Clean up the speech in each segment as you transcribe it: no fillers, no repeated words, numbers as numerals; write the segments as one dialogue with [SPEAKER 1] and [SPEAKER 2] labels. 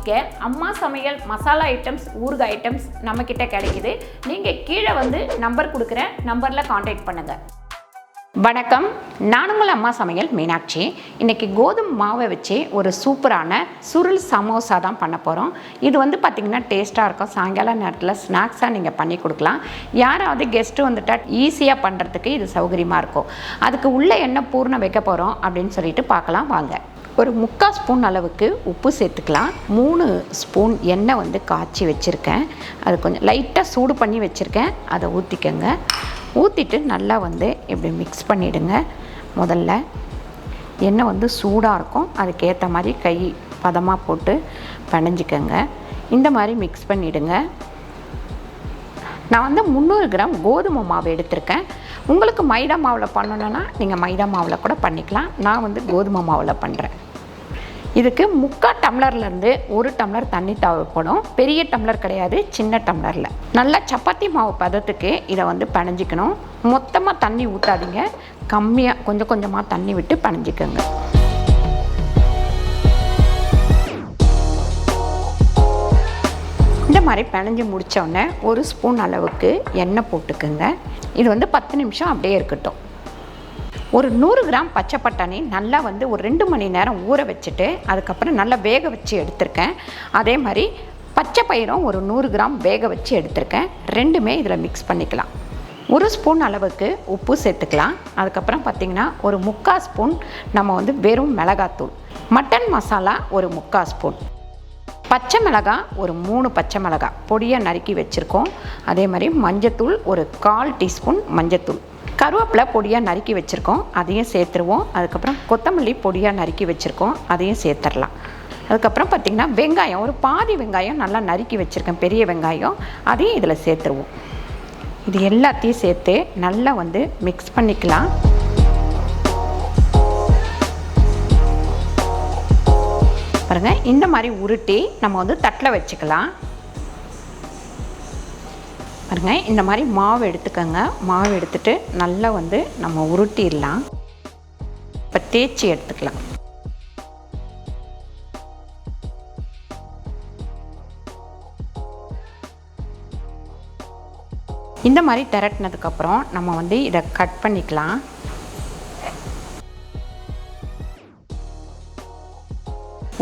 [SPEAKER 1] வாங்கிக்க. அம்மா சமையல் மசாலா ஐட்டம்ஸ், ஊறுகாய் ஐட்டம்ஸ் நம்மக்கிட்ட கிடைக்குது. நீங்கள் கீழே வந்து நம்பர் கொடுக்குறேன், நம்பரில் காண்டாக்ட் பண்ணுங்கள். வணக்கம், நான் உங்கள் அம்மா சமையல் மீனாட்சி. இன்றைக்கி கோதுமை மாவை வச்சு ஒரு சூப்பரான சுருள் சமோசா தான் பண்ண போகிறோம். இது வந்து பார்த்திங்கன்னா டேஸ்ட்டாக இருக்கும். சாயங்கால நேரத்தில் ஸ்நாக்ஸாக நீங்கள் பண்ணி கொடுக்கலாம். யாராவது கெஸ்ட்டு வந்துட்டால் ஈஸியாக பண்ணுறதுக்கு இது சௌகரியமாக இருக்கும். அதுக்கு உள்ளே என்ன பூர்ணம் வைக்க போகிறோம் அப்படின்னு சொல்லிட்டு பார்க்கலாம் வாங்க. ஒரு 3/4 ஸ்பூன் அளவுக்கு உப்பு சேர்த்துக்கலாம். 3 ஸ்பூன் எண்ணெய் வந்து காய்ச்சி வச்சுருக்கேன். அது கொஞ்சம் லைட்டாக சூடு பண்ணி வச்சுருக்கேன். அதை ஊற்றிக்கங்க. ஊற்றிட்டு நல்லா வந்து இப்படி மிக்ஸ் பண்ணிவிடுங்க. முதல்ல எண்ணெய் வந்து சூடாக இருக்கும், அதுக்கேற்ற மாதிரி கை பதமாக போட்டு பிணைஞ்சிக்கங்க. இந்த மாதிரி மிக்ஸ் பண்ணிவிடுங்க. நான் வந்து 300 கிராம் கோதுமை மாவு எடுத்திருக்கேன். உங்களுக்கு மைதா மாவில் பண்ணணுன்னா நீங்கள் மைதா மாவில் கூட பண்ணிக்கலாம். நான் வந்து கோதுமை மாவில் பண்ணுறேன். இதுக்கு 3/4 டம்ளர்லேருந்து 1 டம்ளர் தண்ணி தேவைப்படும். பெரிய டம்ளர் கிடையாது, சின்ன டம்ளரில். நல்லா சப்பாத்தி மாவு பதத்துக்கு இதை வந்து பிணைஞ்சிக்கணும். மொத்தமாக தண்ணி ஊற்றாதீங்க, கம்மியாக கொஞ்சம் கொஞ்சமாக தண்ணி விட்டு பிணைஞ்சிக்கோங்க. இந்த மாதிரி பிணைஞ்சி முடித்தோடனே 1 ஸ்பூன் அளவுக்கு எண்ணெய் போட்டுக்குங்க. இது வந்து 10 நிமிஷம் அப்படியே இருக்கட்டும். ஒரு 100 கிராம் பச்சை பட்டாணி நல்லா வந்து ஒரு 2 மணி நேரம் ஊற வச்சுட்டு அதுக்கப்புறம் நல்லா வேக வச்சு எடுத்திருக்கேன். அதே மாதிரி பச்சை பயிரும் ஒரு 100 கிராம் வேக வச்சு எடுத்திருக்கேன். ரெண்டுமே இதில் மிக்ஸ் பண்ணிக்கலாம். 1 ஸ்பூன் அளவுக்கு உப்பு சேர்த்துக்கலாம். அதுக்கப்புறம் பார்த்திங்கன்னா ஒரு 3/4 ஸ்பூன் நம்ம வந்து வெறும் மிளகாத்தூள், மட்டன் மசாலா ஒரு 3/4 ஸ்பூன், பச்சை மிளகாய் ஒரு 3 பச்சை மிளகாய் பொடியாக நறுக்கி வச்சுருக்கோம். அதே மாதிரி மஞ்சத்தூள் ஒரு 1/4 டீஸ்பூன் மஞ்சத்தூள், கருவேப்பிலை பொடியாக நறுக்கி வச்சுருக்கோம், அதையும் சேர்த்துருவோம். அதுக்கப்புறம் கொத்தமல்லி பொடியாக நறுக்கி வச்சுருக்கோம், அதையும் சேர்த்துடலாம். அதுக்கப்புறம் பார்த்திங்கன்னா வெங்காயம் ஒரு பாதி வெங்காயம் நல்லா நறுக்கி வச்சுருக்கேன், பெரிய வெங்காயம், அதையும் இதில் சேர்த்துருவோம். இது எல்லாத்தையும் சேர்த்து நல்லா வந்து மிக்ஸ் பண்ணிக்கலாம். பாருங்கள், இந்த மாதிரி உருட்டி நம்ம வந்து தட்டில் வச்சுக்கலாம். பாருங்கள், இந்த மாதிரி மாவு எடுத்துக்கோங்க. மாவு எடுத்துட்டு நல்லா வந்து நம்ம உருட்டிடலாம். இப்போ தேய்ச்சி எடுத்துக்கலாம். இந்த மாதிரி திரட்டினதுக்கப்புறம் நம்ம வந்து இதை கட் பண்ணிக்கலாம்.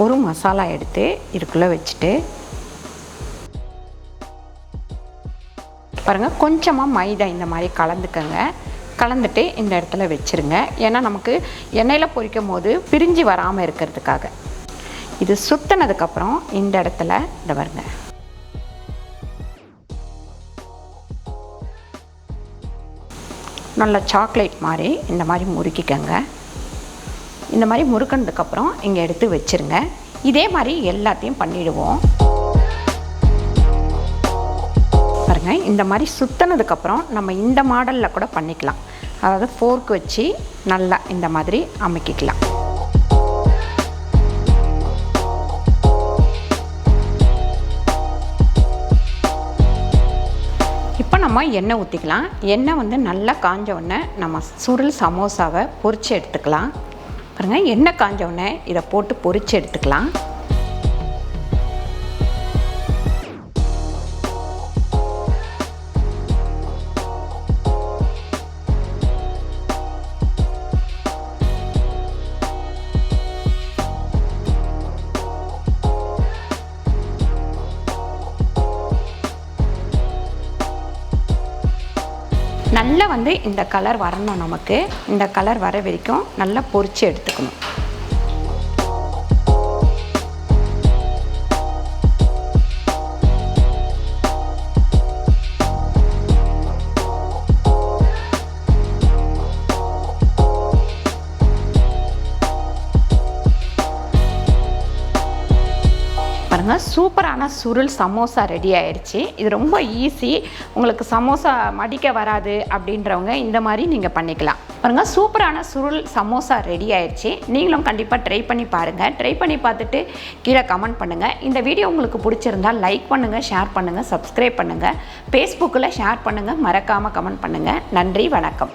[SPEAKER 1] ஒரு மசாலா எடுத்து இதுக்குள்ளே வச்சுட்டு பாருங்கள், கொஞ்சமாக மைதா இந்த மாதிரி கலந்துக்கங்க. கலந்துட்டு இந்த இடத்துல வச்சுருங்க. ஏன்னா நமக்கு எண்ணெயில் பொரிக்கும் போது பிரிஞ்சு வராமல் இருக்கிறதுக்காக. இது சுற்றினதுக்கப்புறம் இந்த இடத்துல இதை வருங்க, நல்லா சாக்லேட் மாதிரி இந்த மாதிரி முறுக்கிக்கங்க. இந்த மாதிரி முறுக்கினதுக்கப்புறம் இங்கே எடுத்து வச்சுருங்க. இதே மாதிரி எல்லாத்தையும் பண்ணிவிடுவோம். பாருங்கள், இந்த மாதிரி சுற்றினதுக்கப்புறம் நம்ம இந்த மாடலில் கூட பண்ணிக்கலாம். அதாவது ஃபோர்க் வச்சு நல்லா இந்த மாதிரி அமைக்கிக்கலாம். இப்போ நம்ம எண்ணெய் ஊற்றிக்கலாம். எண்ணெய் வந்து நல்லா காஞ்ச உடனே நம்ம சுருள் சமோசாவை பொரித்து எடுத்துக்கலாம். பாருங்கள், எண்ணெய் காஞ்ச உடனே இதை போட்டு பொரித்து எடுத்துக்கலாம். நல்லா வந்து இந்த கலர் வரணும். நமக்கு இந்த கலர் வர வரைக்கும் நல்லா பொரித்து எடுத்துக்கணும். பாருங்கள், சூப்பரான சுருள் சமோசா ரெடி ஆயிடுச்சு. இது ரொம்ப ஈஸி. உங்களுக்கு சமோசா மடிக்க வராது அப்படின்றவங்க இந்த மாதிரி நீங்கள் பண்ணிக்கலாம். பாருங்கள், சூப்பரான சுருள் சமோசா ரெடி ஆயிடுச்சு. நீங்களும் கண்டிப்பாக ட்ரை பண்ணி பாருங்கள். ட்ரை பண்ணி பார்த்துட்டு கீழே கமெண்ட் பண்ணுங்கள். இந்த வீடியோ உங்களுக்கு பிடிச்சிருந்தால் லைக் பண்ணுங்கள், ஷேர் பண்ணுங்கள், சப்ஸ்கிரைப் பண்ணுங்கள், ஃபேஸ்புக்கில் ஷேர் பண்ணுங்கள், மறக்காமல் கமெண்ட் பண்ணுங்கள். நன்றி, வணக்கம்.